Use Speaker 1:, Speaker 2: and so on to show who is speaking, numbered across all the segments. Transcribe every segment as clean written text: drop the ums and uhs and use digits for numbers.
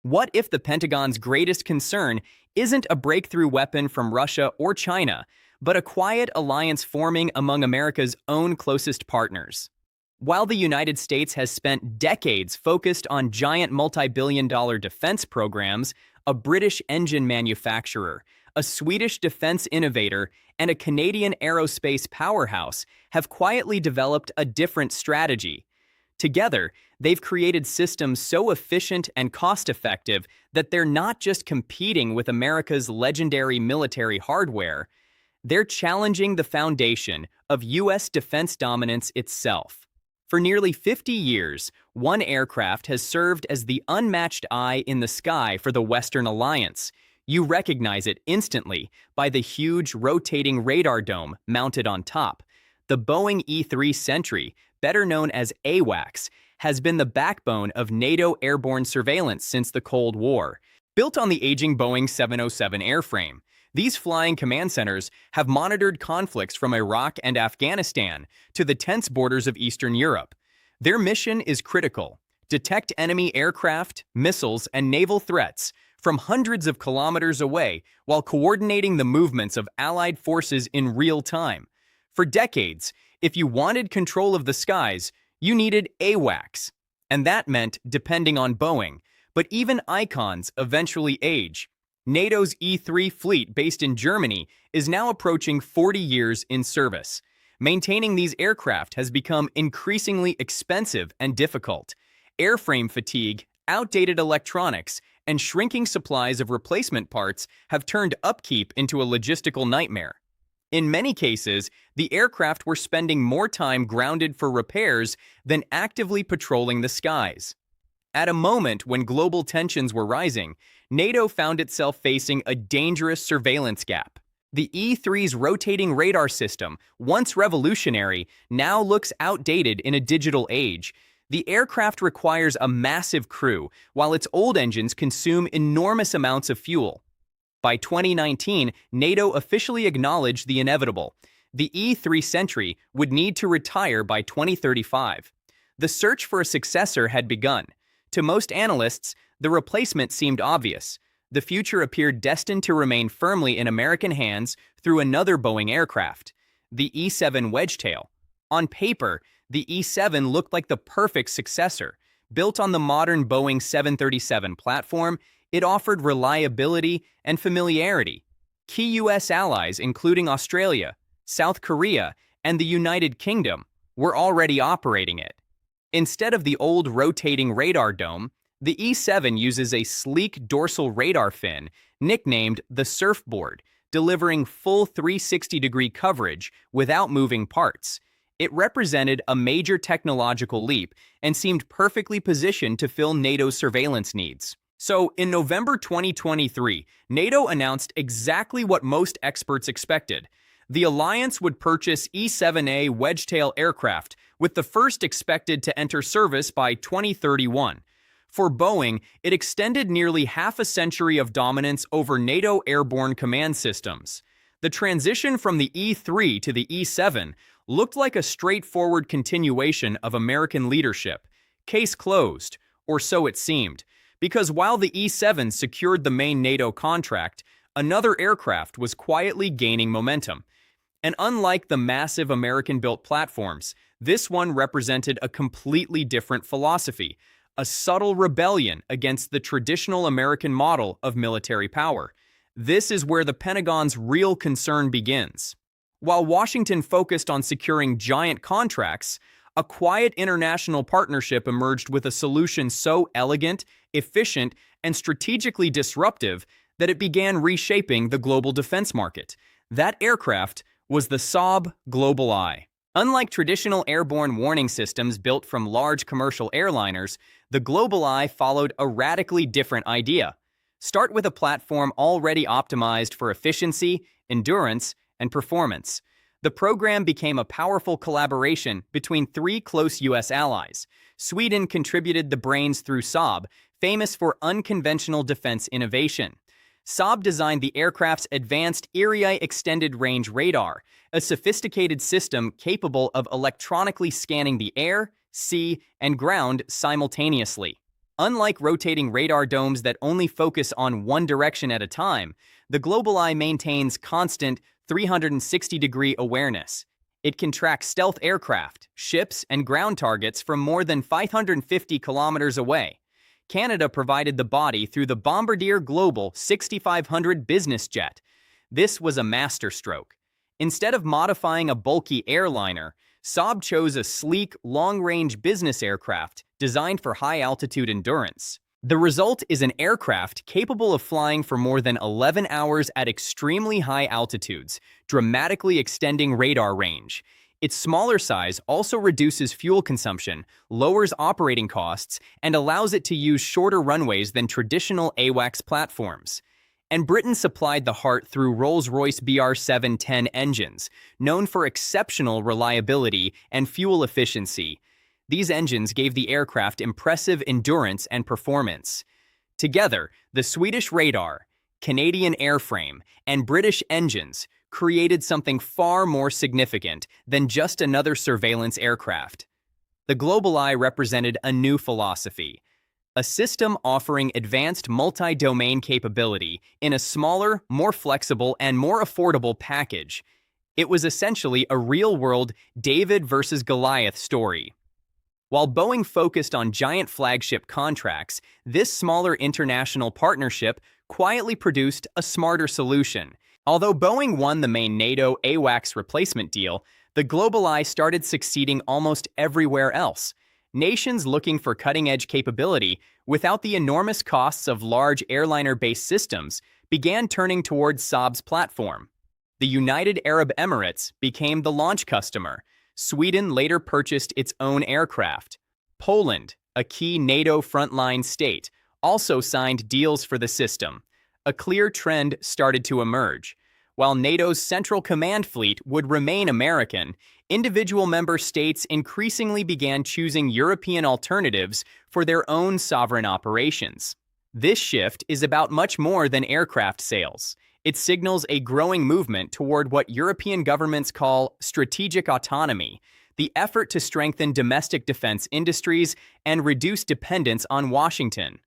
Speaker 1: What if the Pentagon's greatest concern isn't a breakthrough weapon from Russia or China, but a quiet alliance forming among America's own closest partners? While the United States has spent decades focused on giant multi-billion-dollar defense programs, a British engine manufacturer, a Swedish defense innovator, and a Canadian aerospace powerhouse have quietly developed a different strategy. Together, they've created systems so efficient and cost-effective that they're not just competing with America's legendary military hardware, they're challenging the foundation of U.S. defense dominance itself. For nearly 50 years, one aircraft has served as the unmatched eye in the sky for the Western Alliance. You recognize it instantly by the huge rotating radar dome mounted on top. The Boeing E-3 Sentry, better known as AWACS, has been the backbone of NATO airborne surveillance since the Cold War. Built on the aging Boeing 707 airframe, these flying command centers have monitored conflicts from Iraq and Afghanistan to the tense borders of Eastern Europe. Their mission is critical: detect enemy aircraft, missiles, and naval threats from hundreds of kilometers away while coordinating the movements of Allied forces in real time. For decades, if you wanted control of the skies, you needed AWACS, and that meant depending on Boeing. But even icons eventually age. NATO's E-3 fleet, based in Germany, is now approaching 40 years in service. Maintaining these aircraft has become increasingly expensive and difficult. Airframe fatigue, outdated electronics, and shrinking supplies of replacement parts have turned upkeep into a logistical nightmare. In many cases, the aircraft were spending more time grounded for repairs than actively patrolling the skies. At a moment when global tensions were rising, NATO found itself facing a dangerous surveillance gap. The E-3's rotating radar system, once revolutionary, now looks outdated in a digital age. The aircraft requires a massive crew, while its old engines consume enormous amounts of fuel. By 2019, NATO officially acknowledged the inevitable. The E-3 Sentry would need to retire by 2035. The search for a successor had begun. To most analysts, the replacement seemed obvious. The future appeared destined to remain firmly in American hands through another Boeing aircraft, the E-7 Wedgetail. On paper, the E-7 looked like the perfect successor. Built on the modern Boeing 737 platform, it offered reliability and familiarity. Key U.S. allies, including Australia, South Korea, and the United Kingdom, were already operating it. Instead of the old rotating radar dome, the E-7 uses a sleek dorsal radar fin, nicknamed the Surfboard, delivering full 360-degree coverage without moving parts. It represented a major technological leap and seemed perfectly positioned to fill NATO's surveillance needs. So, in November 2023, NATO announced exactly what most experts expected. The alliance would purchase E-7A Wedgetail aircraft, with the first expected to enter service by 2031. For Boeing, it extended nearly half a century of dominance over NATO airborne command systems. The transition from the E-3 to the E-7 looked like a straightforward continuation of American leadership. Case closed, or so it seemed, because while the E-7 secured the main NATO contract, another aircraft was quietly gaining momentum. And unlike the massive American-built platforms, this one represented a completely different philosophy, a subtle rebellion against the traditional American model of military power. This is where the Pentagon's real concern begins. While Washington focused on securing giant contracts, a quiet international partnership emerged with a solution so elegant, efficient, and strategically disruptive that it began reshaping the global defense market. That aircraft was the Saab Global Eye. Unlike traditional airborne warning systems built from large commercial airliners, the Global Eye followed a radically different idea. Start with a platform already optimized for efficiency, endurance, and performance. The program became a powerful collaboration between three close U.S. allies. Sweden contributed the brains through Saab, famous for unconventional defense innovation. Saab designed the aircraft's advanced Area Extended Range Radar, a sophisticated system capable of electronically scanning the air, sea, and ground simultaneously. Unlike rotating radar domes that only focus on one direction at a time, the Global Eye maintains constant 360-degree awareness. It can track stealth aircraft, ships, and ground targets from more than 550 kilometers away. Canada provided the body through the Bombardier Global 6500 business jet. This was a masterstroke. Instead of modifying a bulky airliner, Saab chose a sleek, long-range business aircraft designed for high-altitude endurance. The result is an aircraft capable of flying for more than 11 hours at extremely high altitudes, dramatically extending radar range. Its smaller size also reduces fuel consumption, lowers operating costs, and allows it to use shorter runways than traditional AWACS platforms. And Britain supplied the heart through Rolls-Royce BR710 engines, known for exceptional reliability and fuel efficiency. These engines gave the aircraft impressive endurance and performance. Together, the Swedish radar, Canadian airframe, and British engines created something far more significant than just another surveillance aircraft. The Global Eye represented a new philosophy, a system offering advanced multi-domain capability in a smaller, more flexible, and more affordable package. It was essentially a real-world David versus Goliath story. While Boeing focused on giant flagship contracts, this smaller international partnership quietly produced a smarter solution. Although Boeing won the main NATO AWACS replacement deal, the Global Eye started succeeding almost everywhere else. Nations looking for cutting-edge capability without the enormous costs of large airliner-based systems began turning towards Saab's platform. The United Arab Emirates became the launch customer. Sweden later purchased its own aircraft. Poland, a key NATO frontline state, also signed deals for the system. A clear trend started to emerge. While NATO's Central Command Fleet would remain American, individual member states increasingly began choosing European alternatives for their own sovereign operations. This shift is about much more than aircraft sales. It signals a growing movement toward what European governments call strategic autonomy, the effort to strengthen domestic defense industries and reduce dependence on Washington.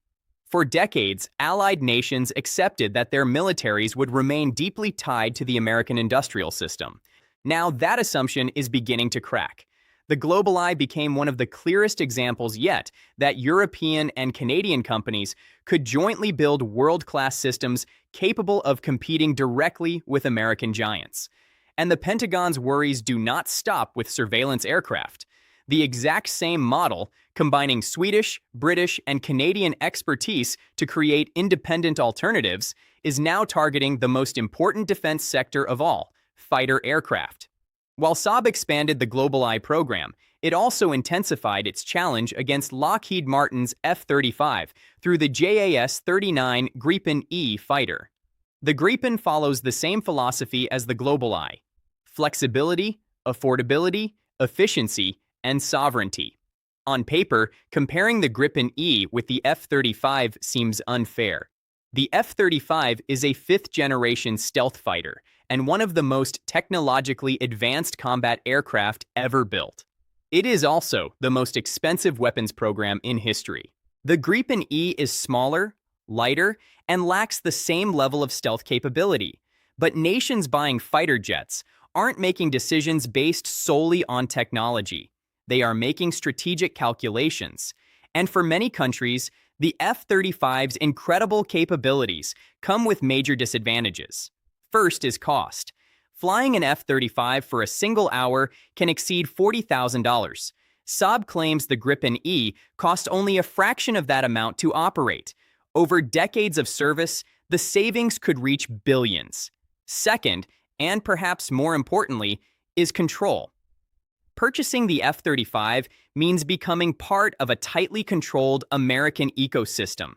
Speaker 1: For decades, Allied nations accepted that their militaries would remain deeply tied to the American industrial system. Now that assumption is beginning to crack. The Global Eye became one of the clearest examples yet that European and Canadian companies could jointly build world-class systems capable of competing directly with American giants. And the Pentagon's worries do not stop with surveillance aircraft. The exact same model, combining Swedish, British, and Canadian expertise to create independent alternatives, is now targeting the most important defense sector of all, fighter aircraft. While Saab expanded the Global Eye program, it also intensified its challenge against Lockheed Martin's F-35 through the JAS-39 Gripen E fighter. The Gripen follows the same philosophy as the Global Eye: flexibility, affordability, efficiency, and sovereignty. On paper, comparing the Gripen E with the F-35 seems unfair. The F-35 is a fifth-generation stealth fighter and one of the most technologically advanced combat aircraft ever built. It is also the most expensive weapons program in history. The Gripen E is smaller, lighter, and lacks the same level of stealth capability. But nations buying fighter jets aren't making decisions based solely on technology. They are making strategic calculations. And for many countries, the F-35's incredible capabilities come with major disadvantages. First is cost. Flying an F-35 for a single hour can exceed $40,000. Saab claims the Gripen E cost only a fraction of that amount to operate. Over decades of service, the savings could reach billions. Second, and perhaps more importantly, is control. Purchasing the F-35 means becoming part of a tightly controlled American ecosystem.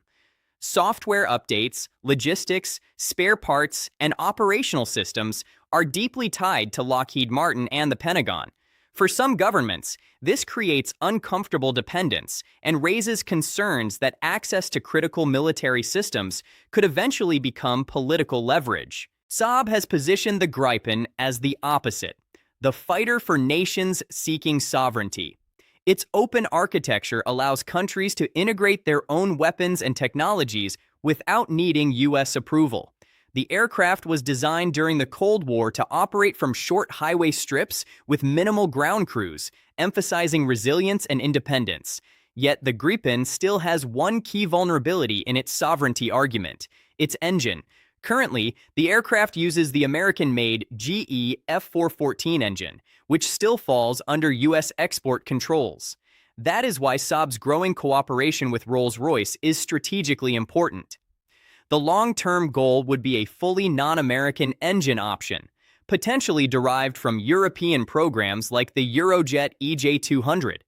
Speaker 1: Software updates, logistics, spare parts, and operational systems are deeply tied to Lockheed Martin and the Pentagon. For some governments, this creates uncomfortable dependence and raises concerns that access to critical military systems could eventually become political leverage. Saab has positioned the Gripen as the opposite, the fighter for nations seeking sovereignty. Its open architecture allows countries to integrate their own weapons and technologies without needing U.S. approval. The aircraft was designed during the Cold War to operate from short highway strips with minimal ground crews, emphasizing resilience and independence. Yet the Gripen still has one key vulnerability in its sovereignty argument: its engine. Currently, the aircraft uses the American-made GE F414 engine, which still falls under U.S. export controls. That is why Saab's growing cooperation with Rolls-Royce is strategically important. The long-term goal would be a fully non-American engine option, potentially derived from European programs like the Eurojet EJ200.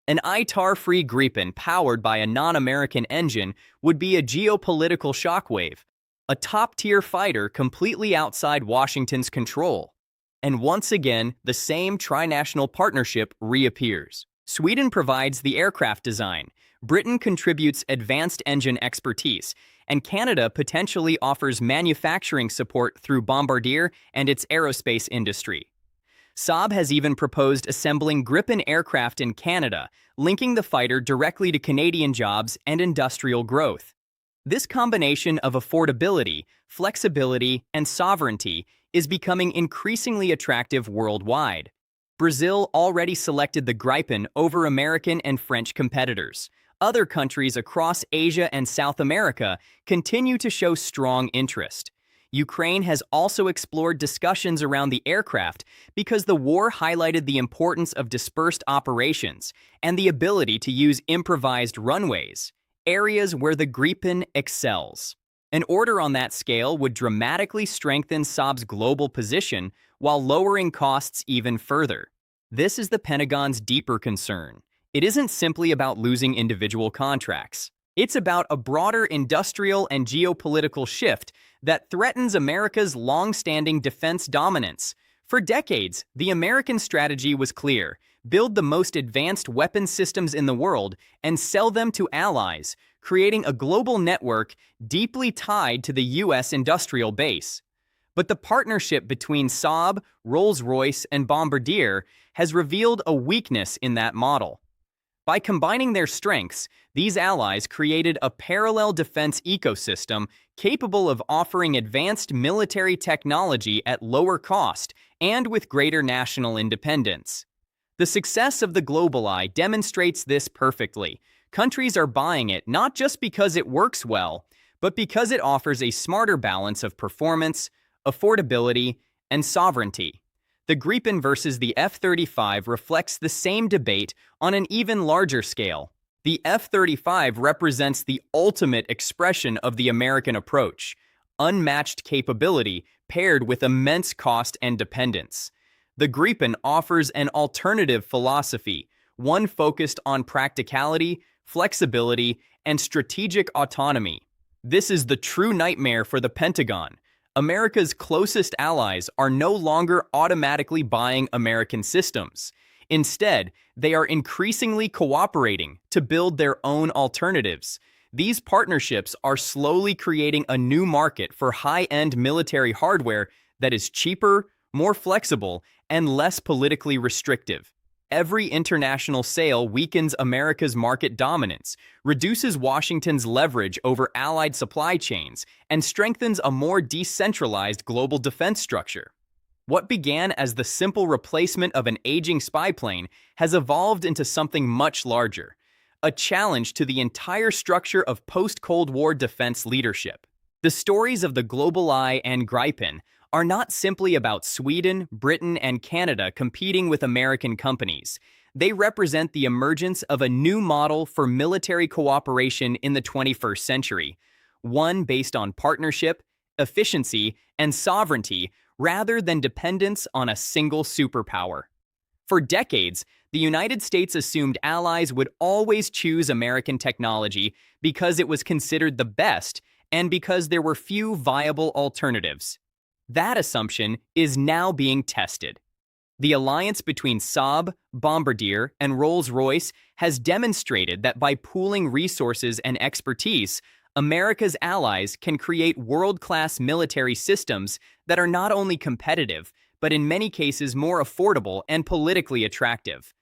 Speaker 1: An ITAR-free Gripen powered by a non-American engine would be a geopolitical shockwave, a top-tier fighter completely outside Washington's control. And once again, the same trinational partnership reappears. Sweden provides the aircraft design, Britain contributes advanced engine expertise, and Canada potentially offers manufacturing support through Bombardier and its aerospace industry. Saab has even proposed assembling Gripen aircraft in Canada, linking the fighter directly to Canadian jobs and industrial growth. This combination of affordability, flexibility, and sovereignty is becoming increasingly attractive worldwide. Brazil already selected the Gripen over American and French competitors. Other countries across Asia and South America continue to show strong interest. Ukraine has also explored discussions around the aircraft because the war highlighted the importance of dispersed operations and the ability to use improvised runways, areas where the Gripen excels. An order on that scale would dramatically strengthen Saab's global position while lowering costs even further. This is the Pentagon's deeper concern. It isn't simply about losing individual contracts. It's about a broader industrial and geopolitical shift that threatens America's long-standing defense dominance. For decades, the American strategy was clear: build the most advanced weapon systems in the world and sell them to allies, creating a global network deeply tied to the U.S. industrial base. But the partnership between Saab, Rolls-Royce, and Bombardier has revealed a weakness in that model. By combining their strengths, these allies created a parallel defense ecosystem capable of offering advanced military technology at lower cost and with greater national independence. The success of the GlobalEye demonstrates this perfectly. Countries are buying it not just because it works well, but because it offers a smarter balance of performance, affordability, and sovereignty. The Gripen versus the F-35 reflects the same debate on an even larger scale. The F-35 represents the ultimate expression of the American approach: unmatched capability paired with immense cost and dependence. The Gripen offers an alternative philosophy, one focused on practicality, flexibility, and strategic autonomy. This is the true nightmare for the Pentagon. America's closest allies are no longer automatically buying American systems. Instead, they are increasingly cooperating to build their own alternatives. These partnerships are slowly creating a new market for high-end military hardware that is cheaper, more flexible, and less politically restrictive. Every international sale weakens America's market dominance, reduces Washington's leverage over allied supply chains, and strengthens a more decentralized global defense structure. What began as the simple replacement of an aging spy plane has evolved into something much larger, a challenge to the entire structure of post-Cold War defense leadership. The stories of the GlobalEye and Gripen are not simply about Sweden, Britain, and Canada competing with American companies. They represent the emergence of a new model for military cooperation in the 21st century, one based on partnership, efficiency, and sovereignty rather than dependence on a single superpower. For decades, the United States assumed allies would always choose American technology because it was considered the best and because there were few viable alternatives. That assumption is now being tested. The alliance between Saab, Bombardier, and Rolls-Royce has demonstrated that by pooling resources and expertise, America's allies can create world-class military systems that are not only competitive, but in many cases more affordable and politically attractive.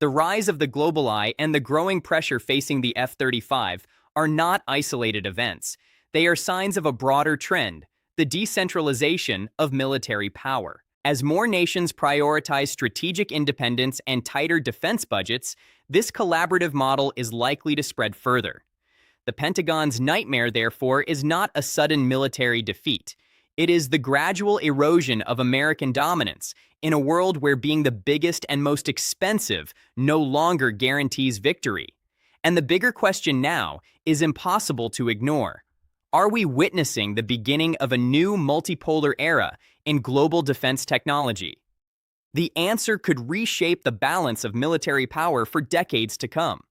Speaker 1: The rise of the global eye and the growing pressure facing the F-35 are not isolated events. They are signs of a broader trend, the decentralization of military power. As more nations prioritize strategic independence and tighter defense budgets, this collaborative model is likely to spread further. The Pentagon's nightmare, therefore, is not a sudden military defeat. It is the gradual erosion of American dominance in a world where being the biggest and most expensive no longer guarantees victory. And the bigger question now is impossible to ignore. Are we witnessing the beginning of a new multipolar era in global defense technology? The answer could reshape the balance of military power for decades to come.